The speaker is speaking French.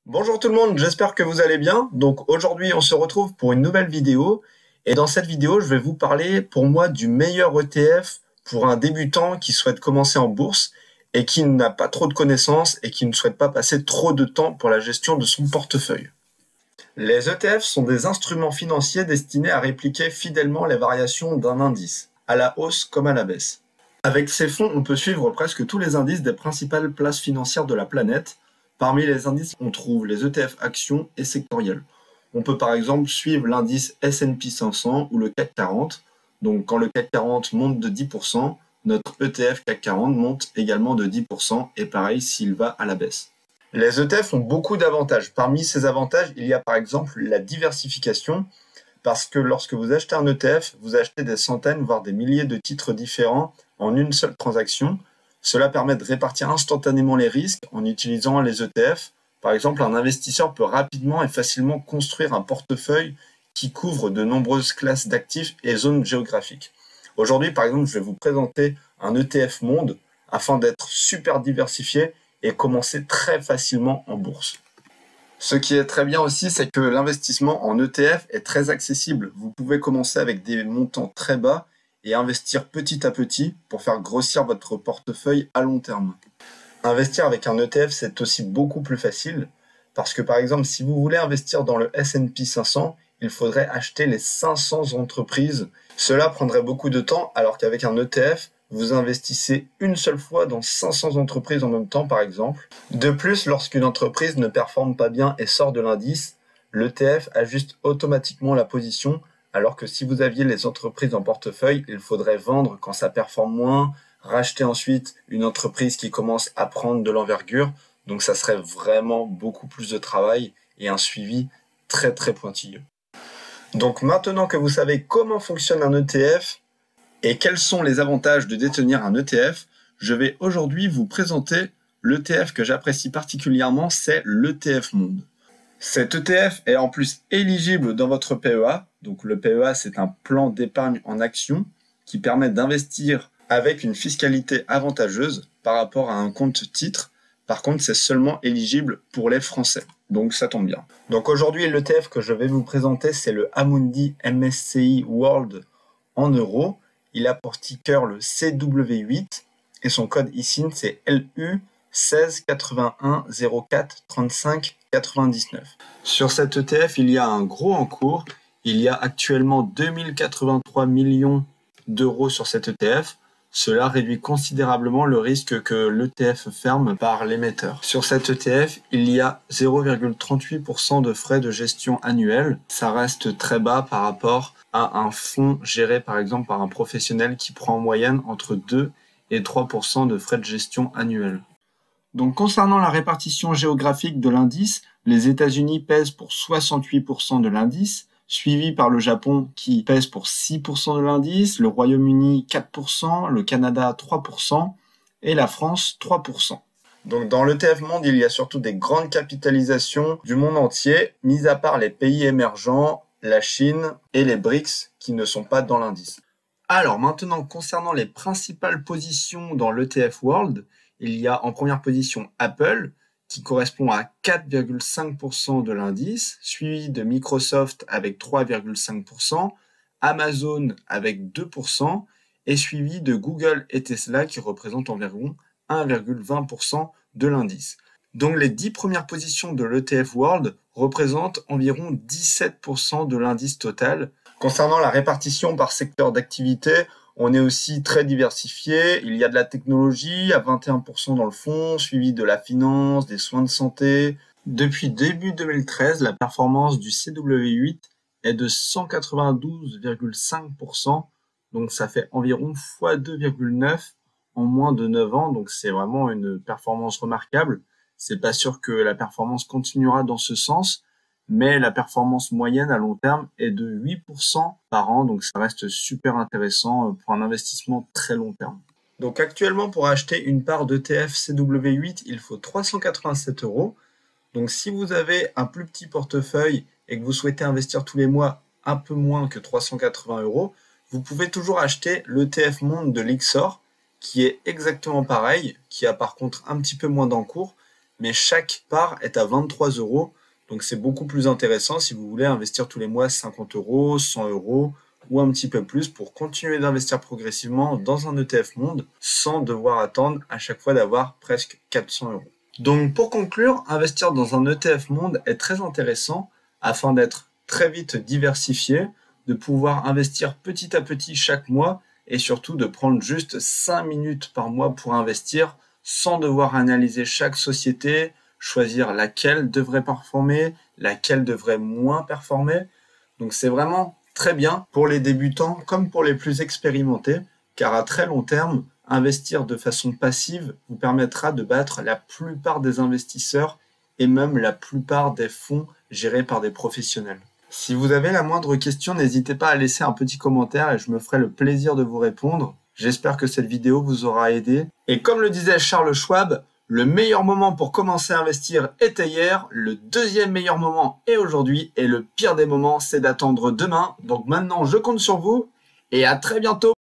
Bonjour tout le monde, j'espère que vous allez bien. Donc aujourd'hui on se retrouve pour une nouvelle vidéo et dans cette vidéo je vais vous parler pour moi du meilleur ETF pour un débutant qui souhaite commencer en bourse et qui n'a pas trop de connaissances et qui ne souhaite pas passer trop de temps pour la gestion de son portefeuille. Les ETF sont des instruments financiers destinés à répliquer fidèlement les variations d'un indice, à la hausse comme à la baisse. Avec ces fonds, on peut suivre presque tous les indices des principales places financières de la planète. Parmi les indices, on trouve les ETF actions et sectoriels. On peut par exemple suivre l'indice S&P 500 ou le CAC 40. Donc quand le CAC 40 monte de 10%, notre ETF CAC 40 monte également de 10% et pareil s'il va à la baisse. Les ETF ont beaucoup d'avantages. Parmi ces avantages, il y a par exemple la diversification, parce que lorsque vous achetez un ETF, vous achetez des centaines, voire des milliers de titres différents en une seule transaction. Cela permet de répartir instantanément les risques en utilisant les ETF. Par exemple, un investisseur peut rapidement et facilement construire un portefeuille qui couvre de nombreuses classes d'actifs et zones géographiques. Aujourd'hui, par exemple, je vais vous présenter un ETF monde afin d'être super diversifié et commencer très facilement en bourse. Ce qui est très bien aussi, c'est que l'investissement en ETF est très accessible. Vous pouvez commencer avec des montants très bas et investir petit à petit pour faire grossir votre portefeuille à long terme. Investir avec un ETF, c'est aussi beaucoup plus facile parce que par exemple, si vous voulez investir dans le S&P 500, il faudrait acheter les 500 entreprises. Cela prendrait beaucoup de temps alors qu'avec un ETF, vous investissez une seule fois dans 500 entreprises en même temps, par exemple. De plus, lorsqu'une entreprise ne performe pas bien et sort de l'indice, l'ETF ajuste automatiquement la position, alors que si vous aviez les entreprises en portefeuille, il faudrait vendre quand ça performe moins, racheter ensuite une entreprise qui commence à prendre de l'envergure. Donc ça serait vraiment beaucoup plus de travail et un suivi très très pointilleux. Donc maintenant que vous savez comment fonctionne un ETF, et quels sont les avantages de détenir un ETF, je vais aujourd'hui vous présenter l'ETF que j'apprécie particulièrement, c'est l'ETF Monde. Cet ETF est en plus éligible dans votre PEA. Donc le PEA, c'est un plan d'épargne en actions qui permet d'investir avec une fiscalité avantageuse par rapport à un compte titre. Par contre, c'est seulement éligible pour les Français. Donc ça tombe bien. Donc aujourd'hui, l'ETF que je vais vous présenter, c'est le Amundi MSCI World en euros. Il a pour ticker le CW8 et son code ISIN c'est LU 16 81 04 35 99. Sur cet ETF, il y a un gros encours. Il y a actuellement 2083 millions d'euros sur cet ETF. Cela réduit considérablement le risque que l'ETF ferme par l'émetteur. Sur cet ETF, il y a 0,38% de frais de gestion annuels. Ça reste très bas par rapport à un fonds géré par exemple par un professionnel qui prend en moyenne entre 2 et 3% de frais de gestion annuels. Donc concernant la répartition géographique de l'indice, les États-Unis pèsent pour 68% de l'indice, suivi par le Japon qui pèse pour 6% de l'indice, le Royaume-Uni 4%, le Canada 3% et la France 3%. Donc dans l'ETF Monde, il y a surtout des grandes capitalisations du monde entier, mis à part les pays émergents, la Chine et les BRICS qui ne sont pas dans l'indice. Alors maintenant, concernant les principales positions dans l'ETF World, il y a en première position Apple, qui correspond à 4,5% de l'indice, suivi de Microsoft avec 3,5%, Amazon avec 2%, et suivi de Google et Tesla qui représentent environ 1,20% de l'indice. Donc les 10 premières positions de l'ETF World représentent environ 17% de l'indice total. Concernant la répartition par secteur d'activité, on est aussi très diversifié. Il y a de la technologie à 21% dans le fond, suivi de la finance, des soins de santé. Depuis début 2013, la performance du CW8 est de 192,5%. Donc ça fait environ x 2,9 en moins de 9 ans. Donc c'est vraiment une performance remarquable. C'est pas sûr que la performance continuera dans ce sens, mais la performance moyenne à long terme est de 8% par an, donc ça reste super intéressant pour un investissement très long terme. Donc actuellement, pour acheter une part d'ETF CW8, il faut 387 €. Donc si vous avez un plus petit portefeuille et que vous souhaitez investir tous les mois un peu moins que 380 €, vous pouvez toujours acheter l'ETF Monde de Lyxor, qui est exactement pareil, qui a par contre un petit peu moins d'encours, mais chaque part est à 23 euros. Donc c'est beaucoup plus intéressant si vous voulez investir tous les mois 50 euros, 100 euros ou un petit peu plus pour continuer d'investir progressivement dans un ETF monde sans devoir attendre à chaque fois d'avoir presque 400 euros. Donc pour conclure, investir dans un ETF monde est très intéressant afin d'être très vite diversifié, de pouvoir investir petit à petit chaque mois et surtout de prendre juste 5 minutes par mois pour investir sans devoir analyser chaque société, choisir laquelle devrait performer, laquelle devrait moins performer. Donc c'est vraiment très bien pour les débutants comme pour les plus expérimentés, car à très long terme, investir de façon passive vous permettra de battre la plupart des investisseurs et même la plupart des fonds gérés par des professionnels. Si vous avez la moindre question, n'hésitez pas à laisser un petit commentaire et je me ferai le plaisir de vous répondre. J'espère que cette vidéo vous aura aidé. Et comme le disait Charles Schwab, le meilleur moment pour commencer à investir était hier, le deuxième meilleur moment est aujourd'hui et le pire des moments c'est d'attendre demain. Donc maintenant je compte sur vous et à très bientôt.